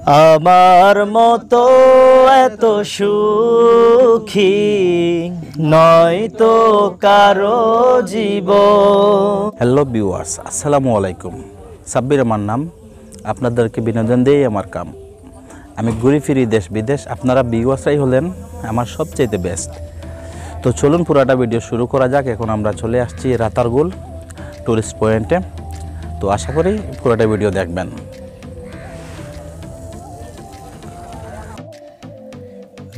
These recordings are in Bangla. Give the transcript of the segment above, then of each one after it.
আমার মতো এত সুখী নয় তো কারো জীবন। হ্যালো ভিউয়ার্স, আসসালামু আলাইকুম। সাব্বির আমার নাম, আপনাদেরকে বিনোদন দিয়েই আমার কাম। আমি ঘুরে ফিরি দেশ বিদেশ, আপনারা ভিউয়ার্সরাই হলেন আমার সবচেয়ে বেস্ট। তো চলুন পুরাটা ভিডিও শুরু করা যাক। এখন আমরা চলে আসছি রাতারগুল টুরিস্ট পয়েন্টে। তো আশা করি পুরাটা ভিডিও দেখবেন।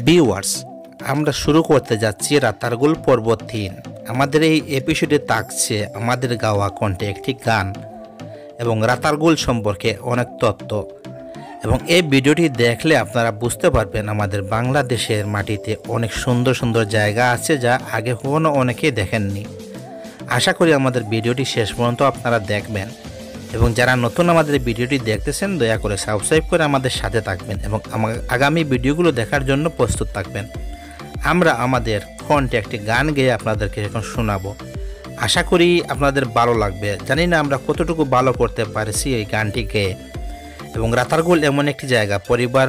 ভিউয়ার্স, আমরা শুরু করতে যাচ্ছি রাতারগুল পর্ব 3। আমাদের এই এপিসোডে থাকছে আমাদের গাওয়া কণ্ঠে একটি গান এবং রাতারগুল সম্পর্কে অনেক তথ্য। এবং এই ভিডিওটি দেখলে আপনারা বুঝতে পারবেন আমাদের বাংলাদেশের মাটিতে অনেক সুন্দর সুন্দর জায়গা আছে যা আগে কখনো অনেকেই দেখেননি। আশা করি আমাদের ভিডিওটি শেষ পর্যন্ত আপনারা দেখবেন এবং যারা নতুন আমাদের ভিডিওটি দেখতেছেন দয়া করে সাবস্ক্রাইব করে আমাদের সাথে থাকবেন এবং আগামী ভিডিওগুলো দেখার জন্য প্রস্তুত থাকবেন। আমরা আমাদের কণ্ঠে একটি গান গেয়ে আপনাদেরকে এখন শোনাবো। আশা করি আপনাদের ভালো লাগবে। জানি না আমরা কতটুকু ভালো করতে পারছি এই গানটি গেয়ে। এবং রাতারগুল এমন একটি জায়গা, পরিবার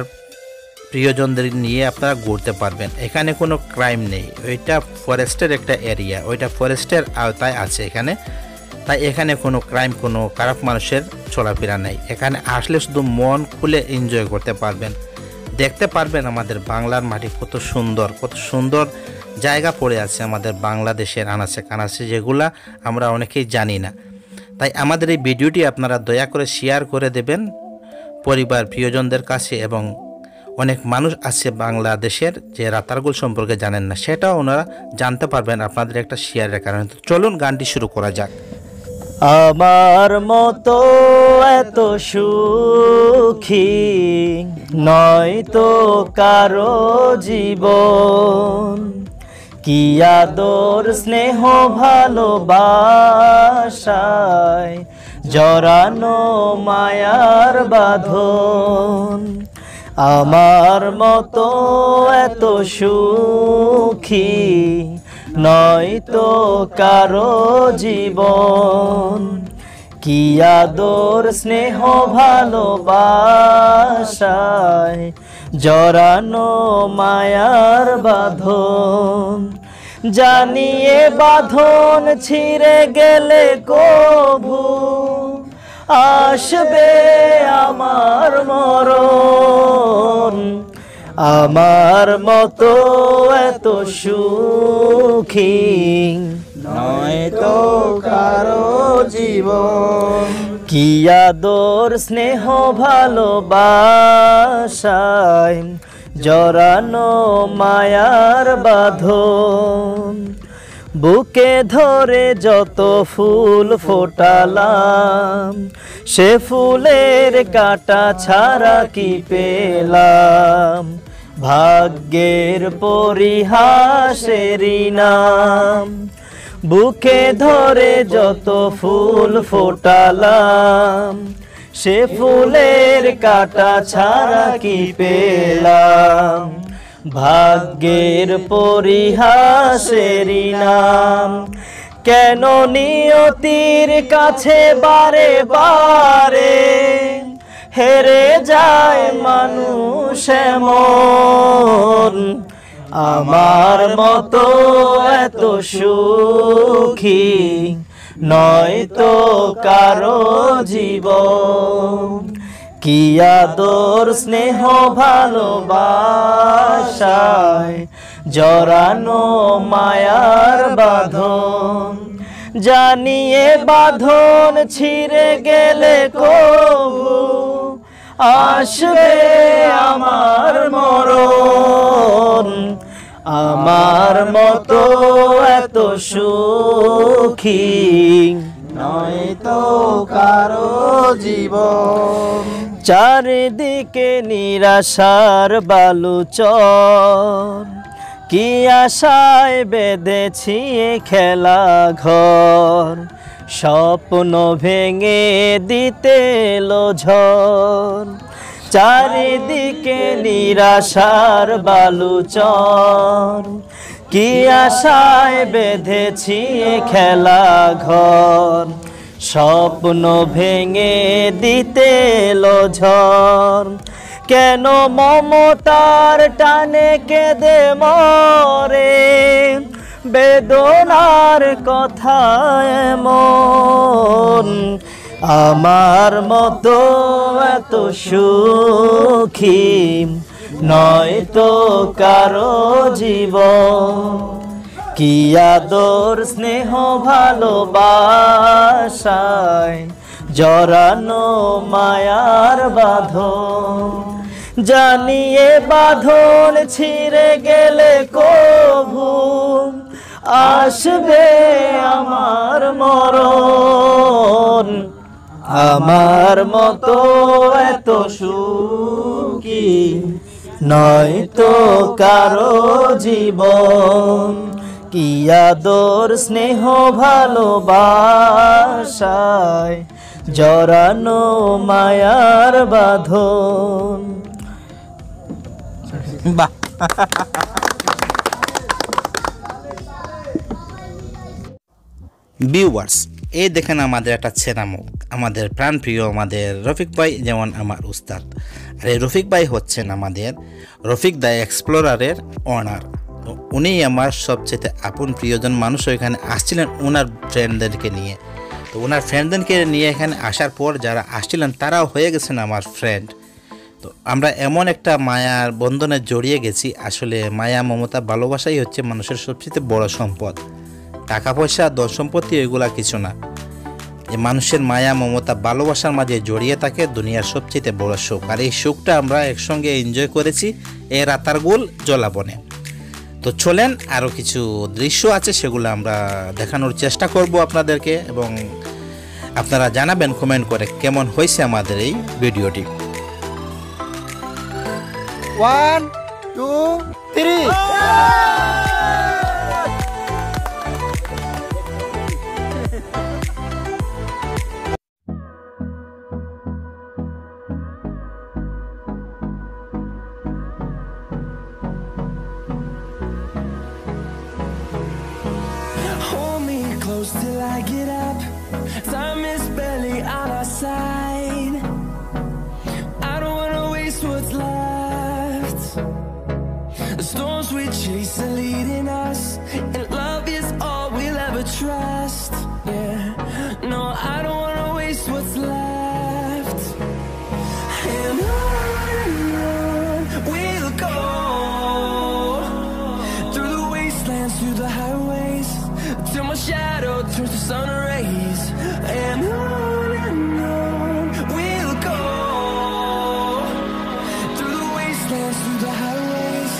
প্রিয়জনদের নিয়ে আপনারা ঘুরতে পারবেন। এখানে কোনো ক্রাইম নেই, ওইটা ফরেস্টের একটা এরিয়া, ওইটা ফরেস্টের আওতায় আছে এখানে। তাই এখানে কোনো ক্রাইম, কোনো খারাপ মানুষের চলাফেরা নেই। এখানে আসলে শুধু মন খুলে এনজয় করতে পারবেন, দেখতে পারবেন আমাদের বাংলার মাটি কত সুন্দর জায়গা পড়ে আছে আমাদের বাংলাদেশের আনাচে কানাচে, যেগুলা আমরা অনেকেই জানি না। তাই আমাদের এই ভিডিওটি আপনারা দয়া করে শেয়ার করে দেবেন পরিবার প্রিয়জনদের কাছে। এবং অনেক মানুষ আছে বাংলাদেশের যে রাতারগুল সম্পর্কে জানেন না, সেটাও ওনারা জানতে পারবেন আপনাদের একটা শেয়ারের কারণে। তো চলুন গানটি শুরু করা যাক। আমার মতো এত সুখী নয় তো কারো জীবন। কি আদর স্নেহ ভালোবাসায় জড়ানো মায়ার বাঁধন। আমার মতো এত সুখী নয় তো কারো জীবন। কি আদর স্নেহ ভালোবাসায় জড়ানো মায়ার বাঁধন। জানিয়ে বাঁধন ছিঁড়ে গেলে কভু আসবে আমার মরণ। আমার মতো এত সুখী নয় তো কারো জীবন। কি আদর স্নেহ ভালোবাসায় জড়ানো মায়ার বাঁধন। বুকে ধরে যত ফুল ফোটালাম, সে ফুলের কাঁটা ছাড়া কি পেলাম। ভাগ্যের পরিহাসেরই নাম। বুকে ধরে যত ফুল ফোটালাম, সে ফুলের কাঁটা ছাড়া কি পেলাম। ভাগ্যের পরিহাসেরই নাম। কেন নিয়তির কাছে বারে বারে হেরে যায় মানুষ এমন। আমার মতো এত সুখী নয় তো কারো জীবন। কি আদর স্নেহ ভালোবাসায় জড়ানো মায়ার বাঁধন। জানিয়ে বাঁধন ছিঁড়ে গেলে কভু আসবে আমার মরণ। আমার মতো এত সুখী নয় তো কারো জীবন। চারিদিকে নিরাশার বালুচর, কি আশায় বেঁধেছি খেলা ঘর। স্বপ্ন ভেঙে দিতে এলো ঝড়। চারিদিকে নিরাশার বালুচর, কি আশায় বেঁধেছি খেলা ঘর, স্বপ্ন ভেঙে দিতে এলো ঝড়। কেন মমতার টানে কেঁদে মরে বেদনার কথা এমন আমার মতো এত সুখী নয় তো কারো জীবন কি আদর স্নেহ ভালোবাসায় জড়ানো মায়ার বাঁধন জানিয়ে বাঁধন ছিঁড়ে গেলে কভু আসবে আমার মরণ আমার মতো এত সুখী নয় তো কারো জীবন কি আদর স্নেহ ভালোবাসায় জড়ানো মায়ার বাঁধন। বাহ ভিউয়ার্স, এই দেখেন আমাদের একটা ছেঁড়া মুখ, আমাদের প্রাণপ্রিয় আমাদের রফিক ভাই, যেমন আমার উস্তাদ। আর এই রফিক ভাই হচ্ছেন আমাদের রফিক দা এক্সপ্লোরারের ওনার। উনি আমার সবচেয়ে আপন প্রিয়জন মানুষ। এখানে আসছিলেন ওনার ফ্রেন্ডদেরকে নিয়ে। তো ওনার ফ্রেন্ডদেরকে নিয়ে এখানে আসার পর যারা আসছিলেন তারাও হয়ে গেছেন আমার ফ্রেন্ড। তো আমরা এমন একটা মায়ার বন্ধনে জড়িয়ে গেছি। আসলে মায়া, মমতা, ভালোবাসাই হচ্ছে মানুষের সবচেয়ে বড় সম্পদ। টাকা পয়সা, ধন সম্পত্তি এগুলা কিছু না। এই মানুষের মায়া, মমতা, ভালোবাসার মাঝে জড়িয়ে থাকে দুনিয়ার সবচেয়ে বড় সুখ। আর এই সুখটা আমরা একসঙ্গে এনজয় করেছি এই রাতারগুল জলাবনে। তো চলেন, আরও কিছু দৃশ্য আছে সেগুলো আমরা দেখানোর চেষ্টা করব আপনাদেরকে, এবং আপনারা জানাবেন কমেন্ট করে কেমন হয়েছে আমাদের এই ভিডিওটি। 1 2 3 Hold me close till I get up. Time is barely on our side. I don't wanna waste what's left. The storms we chase are leading us, and love is all we'll ever trust. Yeah, no, I don't wanna waste what's left. And on we'll go, through the wastelands, through the highways, till my shadow turns to sun rays. And on we'll go, through the wastelands, through the highways.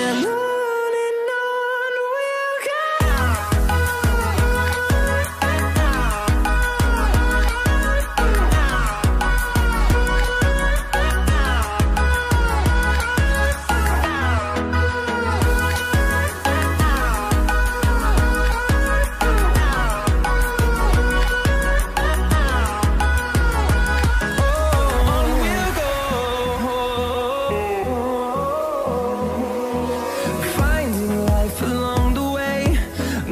And on we'll go. On we'll go, finding life along the way,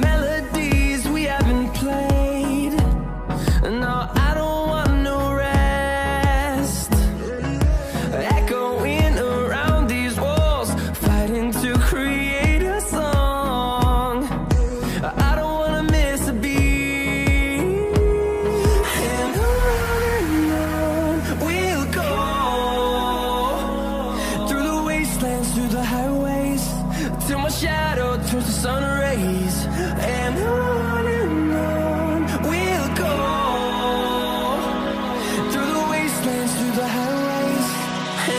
melodies we haven't played. No, I don't want no rest, echoing around these walls, fighting to create a song. I don't wanna miss a beat. And on we'll go, through the wastelands, through the highways, till my shadow turns to sun rays. And on we'll go, through the wastelands, through the highways.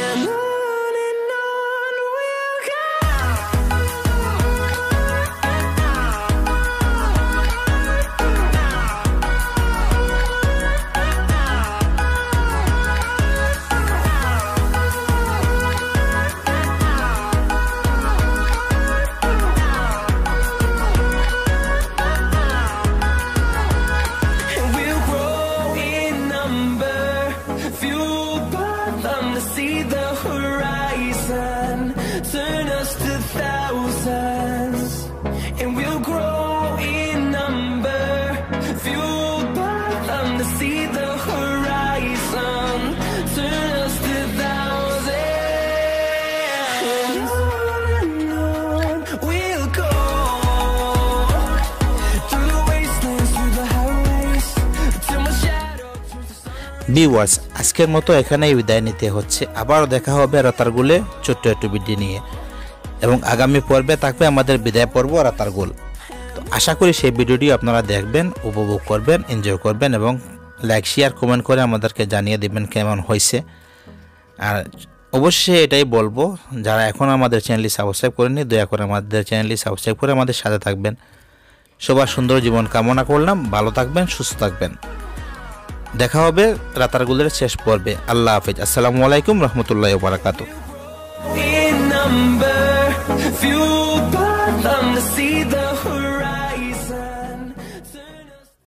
And on we'll go. And we'll grow in number, fueled by them to see the horizon, turn us to thousands. And we'll grow in number, fueled by them to see the horizon, turn us to thousands. Viewers, আজকের মতো এখানেই বিদায় নিতে হচ্ছে। আবারও দেখা হবে রাতারগুলে ছোট্ট একটু ভিডিও নিয়ে, এবং আগামী পর্বে থাকবে আমাদের বিদায় পর্ব রাতারগুল। তো আশা করি সেই ভিডিওটি আপনারা দেখবেন, উপভোগ করবেন, এনজয় করবেন, এবং লাইক শেয়ার কমেন্ট করে আমাদেরকে জানিয়ে দেবেন কেমন হয়েছে। আর অবশ্যই এটাই বলবো, যারা এখন আমাদের চ্যানেলটি সাবস্ক্রাইব করেননি, দয়া করে আমাদের চ্যানেলটি সাবস্ক্রাইব করে আমাদের সাথে থাকবেন। সবার সুন্দর জীবন কামনা করলাম। ভালো থাকবেন, সুস্থ থাকবেন। দেখা হবে রাতারগুলের শেষ পর্বে। আল্লাহ হাফেজ। আসসালামু আলাইকুম রহমতুল্লাহি ওয়া বারাকাতুহু। in number, fueled by